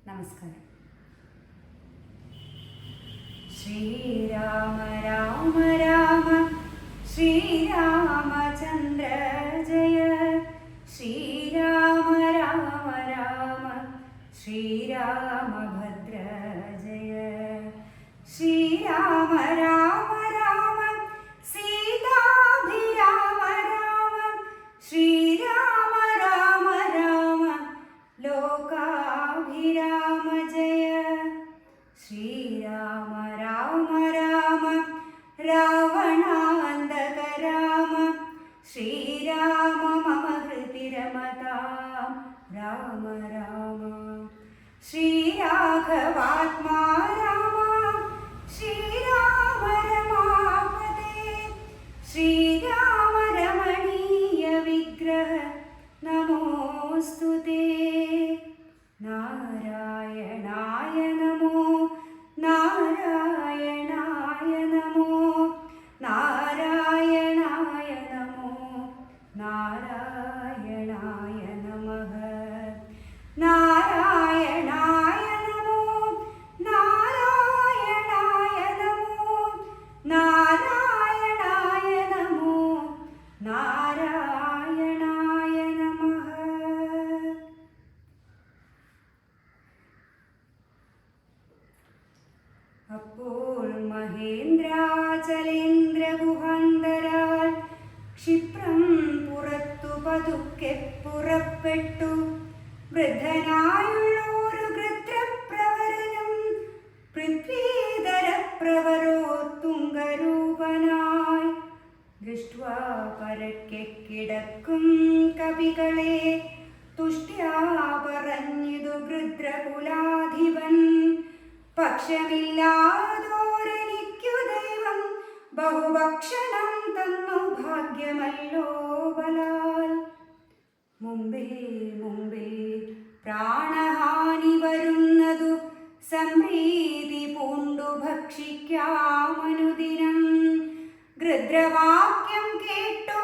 നമസ്കാരം. ശ്രീരാമ രാമ രാമ ശ്രീരാമചന്ദ്ര ജയ, ശ്രീരാമ രാമ രാമ ശ്രീരാമഭദ്ര ജയ, ശ്രീരാമ രാമ രാമ സീതാഭിരാമ രാമ, ശ്രീരാമ രാമ രാമ ലോകാഭിരാമ ജയ, ശ്രീരാമ രാമ രാമ രാവണാന്തക രാമ, ശ്രീരാമ മമ ഹൃദി രമതാം രാമ രാമ, ശ്രീരാഘവാത്മാ രാമ ശ്രീരാമ രമാപതേ, ശ്രീരാമ രമണീയ വിഗ്രഹ നമോസ്തുതേ, നാരായണായ നമോ നാരായണായ നമോ നാരായണായ നമോ നാരായണായ നമഃ, നാരായണായ നമോ നാരായണായ നമോ നാരായണായ നമോ നാരായണായ നമഃ. അപ്പോൾ മഹേന്ദ്രാചലേന്ദ്ര ഗുഹാന്തരാൽ ക്ഷിപ്രം പുറത്തു പതുക്കെ പുറപ്പെട്ടു, വൃദ്ധനായുള്ളൊരു ഗൃത്രപ്രവരനും പൃഥ്വീധരപ്രവരോത്തുംഗരൂപനായി, ദൃഷ്ട്വാ പരക്കെ കിടക്കും കവികളെ തുഷ്ട്യാ പറഞ്ഞിതു ഗൃദ്രകുലാധിപൻ, പക്ഷമില്ലാതോരെനിക്കു ദൈവം ബഹുഭക്ഷണം തന്നു ഭാഗ്യമല്ലോ ബലാൽ, മുമ്പിൽ മുമ്പിൽ പ്രാണഹാനി വരുന്നതു സംപ്രീതി പൂണ്ടു ഭക്ഷിക്കാമനുദിനം, ഗൃദ്രവാക്യം കേട്ടു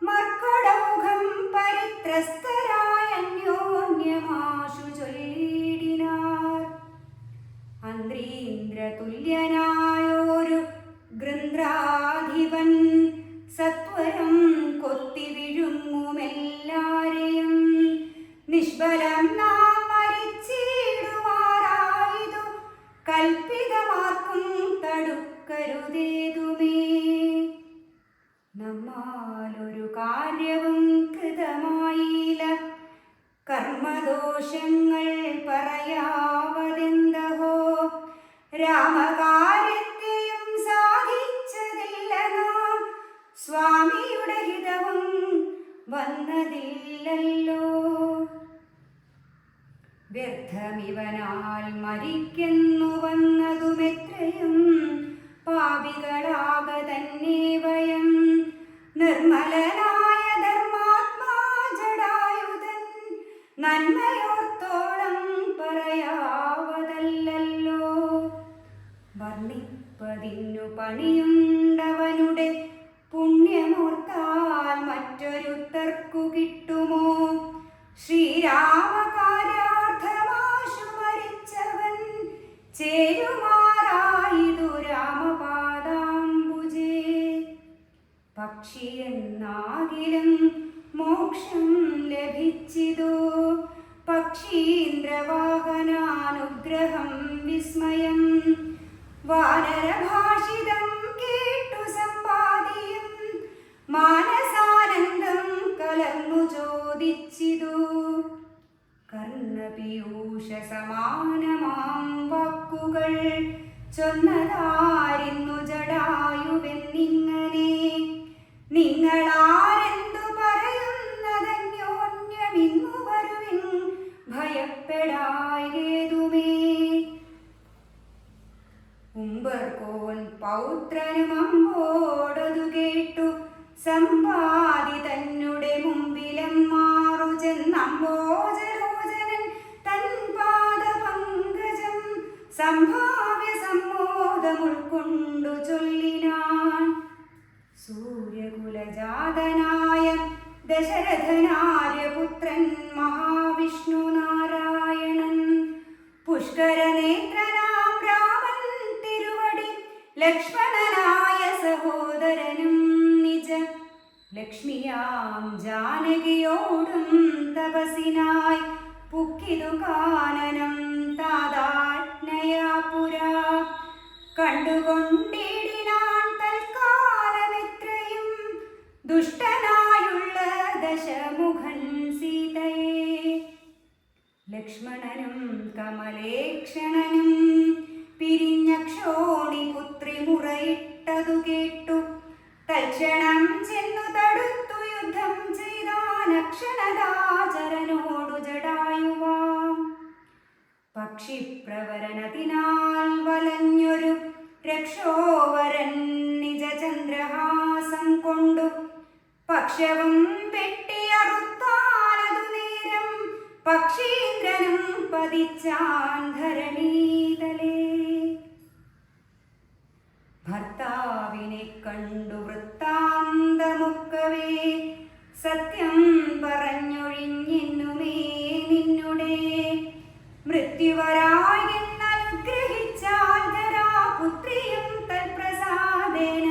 മർക്കടൗഘം പരിത്രസ്തരായ അന്യോന്യമാശു ചൊല്ലിടിനാർ. അന്ത്രീന്ദ്രതുല്യനായൊരു ഗൃദ്രാധിപൻ സത്വരം കൊത്തി വിഴുങ്ങുമെല്ലാരെയും, നിഷ്ബലം നാം മരിച്ചിടുവാറായതു കൽപ്പിതമാർക്കും തടുക്കരുതേതുമേ, നമ്മാലൊരു കാര്യവും കൃതമായില്ല, കർമ്മദോഷങ്ങൾ പറയാവതെന്തഹോ, രാമകാര്യത്തെയും സാധിച്ചതില്ല നാം, സ്വാമിയുടെ ഹിതവും വന്നതില്ലല്ലോ, വ്യർത്ഥമിവനാൽ മരിക്കുന്നു വന്നതുമെത്രയും പാപികളാക തന്നെ വയം, നിർമ്മലനായ ധർമാത്മാ ജടായുധൻ നന്മയോർത്തോളം പറയാവതല്ലോ, വർണ്ണിപ്പതിന്നു പണിയുണ്ടവനുടെ പുണ്യമോർത്താൽ മറ്റൊരുത്തർക്കു കിട്ടുമോ, ശ്രീരാമകാര്യാർത്ഥമാശു മരിച്ചവൻ ചേരുമാറായിതു രാമപാദാംബുജേ, പക്ഷിയെന്നാകിലും മോക്ഷം ലഭിച്ചിതോ, പക്ഷീന്ദ്രവാഹനാനുഗ്രഹം വിസ്മയം, വാനരഭാഷിതം കേട്ടു സമ്പാദിയും മാനസാനന്ദം കലർന്നു ചോദിച്ചിതു, കർണപീയൂഷ സമാനമാം വാക്കുകൾ ചൊന്നതാരിന്നു ജടായുവെന്നിങ്ങനെ, നിങ്ങളാരെന്തു പറയുന്നതന്യോന്യമിന്നു വരുവിൻ ഭയപ്പെടായേതുമേ, ഉമ്പർകോൻ പൗത്രനും അമ്പോടതു കേട്ടു സമ്പാദി തന്നുടെ മുമ്പിലും മാറു ചെന്നമ്പോജലോചനൻ തൻ പാദപങ്കജം സംഭാവ്യ സമ്മോദമുൾക്കൊണ്ടു ചൊല്ലിനാൻ, സൂര്യകുലജാതനായ ദശരഥനാര്യപുത്രൻ മഹാവിഷ്ണു നാരായണൻ ലക്ഷ്മണനായ സഹോദരനും നിജ ലക്ഷ്മിയാം ജാനകിയോടും തപസിനായി പുക്കിതു കാനനം താതാജ്ഞയാ പുരാ കണ്ടുകൊണ്ടിടിനാൻ തൽക്കാലമെത്രയും ദുഷ്ടനായുള്ള ദശമുഖൻ സീതയെ. ലക്ഷ്മണനും കമലേക്ഷണനും പിരിഞ്ഞക്ഷോണി പുത്രി മുറയിട്ടതു കേട്ടു തൽക്ഷണം ചെന്നു തടുത്തു യുദ്ധം ചെയ്താനക്ഷണദാചരനോടു ജടായുവാം. പക്ഷിപ്രവരനതിനാൽ വലഞ്ഞൊരു രക്ഷോവരൻ നിജചന്ദ്രഹാസം കൊണ്ടു പക്ഷവും വെട്ടിയറുത്താനതു നേരം പക്ഷീന്ദ്രനും പതിച്ചാൻ ധരണീതലേ. ഭർത്താവിനെ കണ്ടു വൃത്താന്തമൊക്കവേ സത്യം പറഞ്ഞൊഴിഞ്ഞിന്നുമേ നിന്നുടെ മൃത്യുവരായെന്നനുഗ്രഹിച്ചാൽ ധരാപുത്രിയും തൽപ്രസാദേന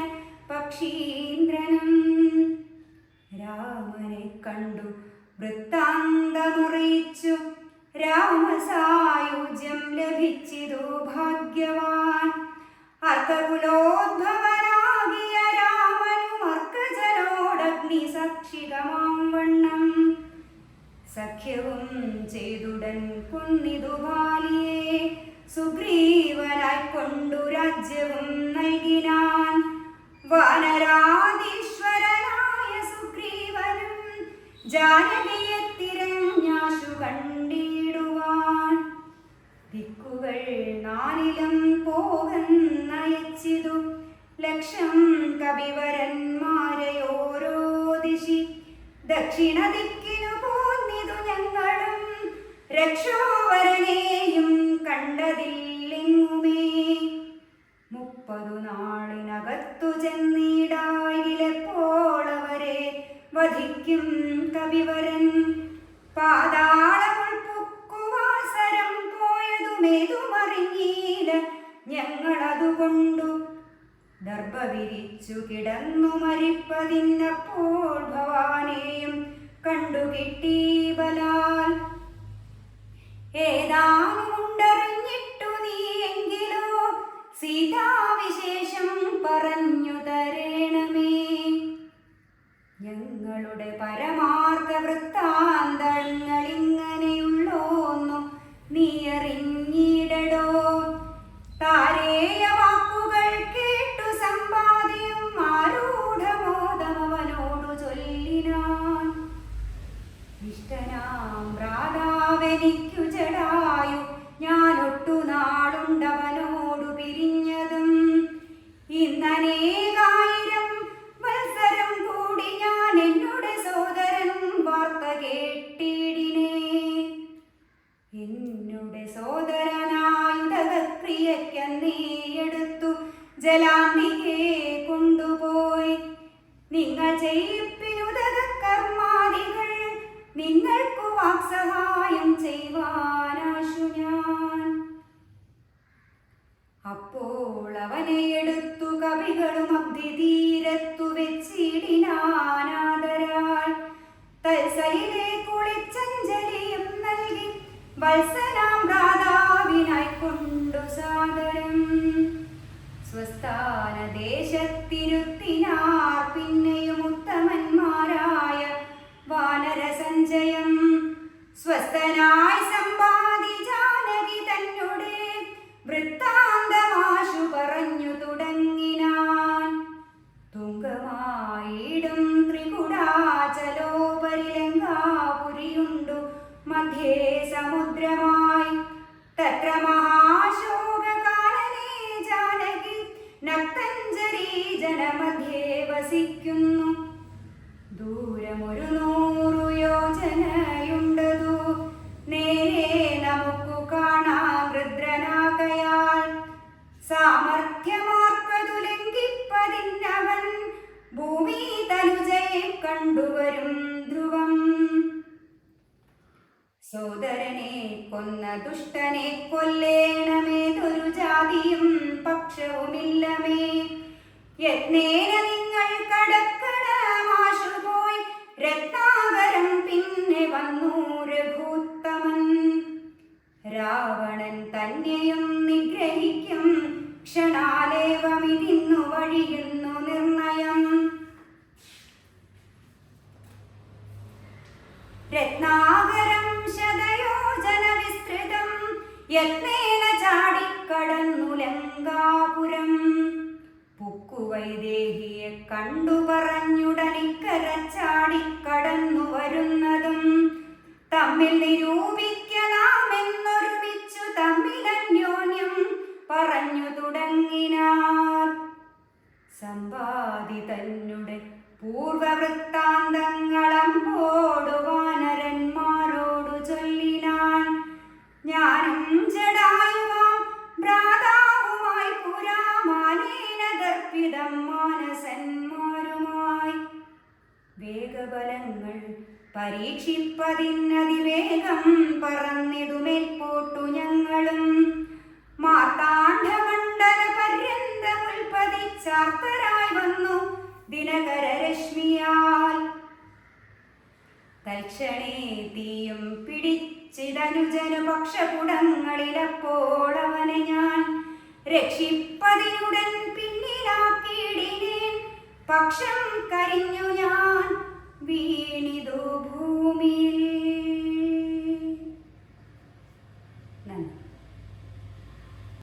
പക്ഷീന്ദ്രനും. രാമനെ കണ്ടു വൃത്താന്തമുറിയിച്ചു രാമസായുജ്യം ലഭിച്ചിതു ഭാഗ്യവാൻ. അർക്കകുലോദ്ഭവനാകിയ രാമനും അർക്കജനോടഗ്നി സാക്ഷികമാം വണ്ണം സഖ്യവും ചെയ്തുടൻ കൊന്നിതു ബാലിയെ സുഗ്രീവനായി കൊണ്ടു രാജ്യവും നൽകിനാൻ. വാനരാധീശ്വരനായ സുഗ്രീവനും ജാനകിയെ തിരഞ്ഞാശു കണ്ടിടുവാൻ ദിക്കുകൾ നാലിലും പോകുന്നയച്ചിതു ലക്ഷം കവിവരന്മാരെ ഓരോ ദിശി. ദക്ഷിണ ദിക്കിനു പോന്നിതു ഞങ്ങളും രക്ഷോവരനെയും കണ്ടതില്ലെങ്ങുമേ. 30 നാളിനകത്തു ചെന്നിടായിലെപ്പോൾ അവരെ വധിക്കും കവിവരൻ. പാതാളമുൾപ്പുക്കുവാസരം പോയതുമേതുമറിഞ്ഞീല ഞങ്ങളതുകൊണ്ടു ദർഭ വിരിച്ചു കിടന്നു മരിപ്പതിന്നപ്പോൾ ഭവാനെയും കണ്ടുകിട്ടി ബലാൽ. ഏതാനുമുണ്ടറിഞ്ഞിട്ടു നീ എങ്കിലോ സീതാവിശേഷം പറഞ്ഞു തരേണമേ. ഞങ്ങളുടെ പരമാർത്ഥ വൃത്താന്തങ്ങളിങ്ങനെയുള്ളോന്നു നീ അറിഞ്ഞിടടോ. താരേയ വാക്കുകൾ കേട്ടു സമ്പാദ്യം ആരൂഢമോദമവനോടു ചൊല്ലിനാൻ. ഇഷ്ടനാം ഭ്രാതാവെനിക്കു ജടായു ഞാനൊട്ടു നാളുണ്ടവനോടു പിരിഞ്ഞതും. ഇന്നനേകായിരം വത്സരം കൂടി ഞാൻ എന്നുടെ സോദരൻ വാർത്ത കേട്ടിടിനേ. എന്നുടെ സോദരനായുധക്രിയയ്ക്കന്നേയെടുത്തു ജലാന്തികെ കൊണ്ടുപോയി. നിങ്ങൾ ചെയ്യിപ്പിനുദക കർമാദികൾ നിങ്ങൾക്കു വാക്സഹായം ചെയ്യുവാനാശു ഞാൻ. അപ്പോൾ അവനെ എടുത്തു കവികളും അബ്ധിതീരത്തു വെച്ചിടിനാനാദരാൽ. തൽസയിലെ കുളിച്ചഞ്ജലിയും നൽകി വത്സനാം ഭ്രാതാവിനായി കൊണ്ടു സാദരം സ്വസ്ഥാന ദേശത്തിരുത്തിനാർ. പിന്നെയും ഉത്തമന്മാരായ വാനരസഞ്ചയം സ്വസ്ഥനായി സമ്പാദി ജാനകി തന്നുടെ വൃത്താന്തമാശു പറഞ്ഞു തുടങ്ങിനാൻ. തുങ്കമായിടും ത്രികുടാചലോപരിലങ്കാപുരിയുണ്ടു മധ്യേ സമുദ്രമായി. തത്ര മഹാശോകകാനനേ ജാനകി നക്തഞ്ജരീ ജനമധ്യേ വസിക്കുന്നു. ദൂരമൊരു 100 യോജനയുണ്ടതു നേരെ നമുക്കു കാണാം രുദ്രനാകയാൽ. സാമർഥ്യമാർക്കതു ലംഘിപ്പതിന്നവൻ ഭൂമി തനുജയെ കണ്ടുവരും ധ്രുവം. സോദരനെ കൊന്ന ദുഷ്ടനെ കൊല്ലേണമേതൊരു ജാതിയും പക്ഷവുമില്ലമേ. യത്നേന നിങ്ങൾ കടക്കണ മാശുപോയി രത്നാകരം പിന്നെ വന്നു രഘുത്തമൻ. രാവണൻ തന്നെയും നിഗ്രഹിക്കും ക്ഷണാലേവമിതിന്നു വഴിയുന്നു നിർണയം. രത്നാകരം ശതയോജന വിസ്തൃതം യത്നേന ചാടിക്കടന്നു ലങ്കാപുരം. പുക്കുവൈദേഹിയെ കണ്ടു പറഞ്ഞുടനിക്കര ചാടിക്കടന്നു വരുന്നതും തമ്മിൽ നിരൂപിക്കലാമെന്നൊരുമിച്ചു തമ്മിലന്യോന്യം പറഞ്ഞു തുടങ്ങിനാർ. സമ്പാദി തന്നുടെ പൂർവവൃത്താന്തങ്ങളമ്പോടു വാനരന്മാരോടു ചൊല്ലിനാൻ. ഞാനും ജടായുവാം ഭ്രാതാവുമായി പുരാമാനേന ദർപ്പിതം മാനസന്മാരുമായി വേഗബലങ്ങൾ പരീക്ഷിപ്പതിനതിവേഗം പറന്നിടുമേൽപോട്ടു ഞങ്ങളും. മാർത്താണ്ഡമണ്ഡല പര്യന്തമുൽപ്പതിച്ചാർത്തരായി വന്നു ദിനകര രശ്മിയാൽ. തൽക്ഷണേ തീയും പിടിച്ചിതനുജനു പക്ഷപുടങ്ങളിലപ്പോൾ അവനെ ഞാൻ രക്ഷിപ്പതിനുടൻ പിന്നിലാക്കിയിടിനേൻ. പക്ഷം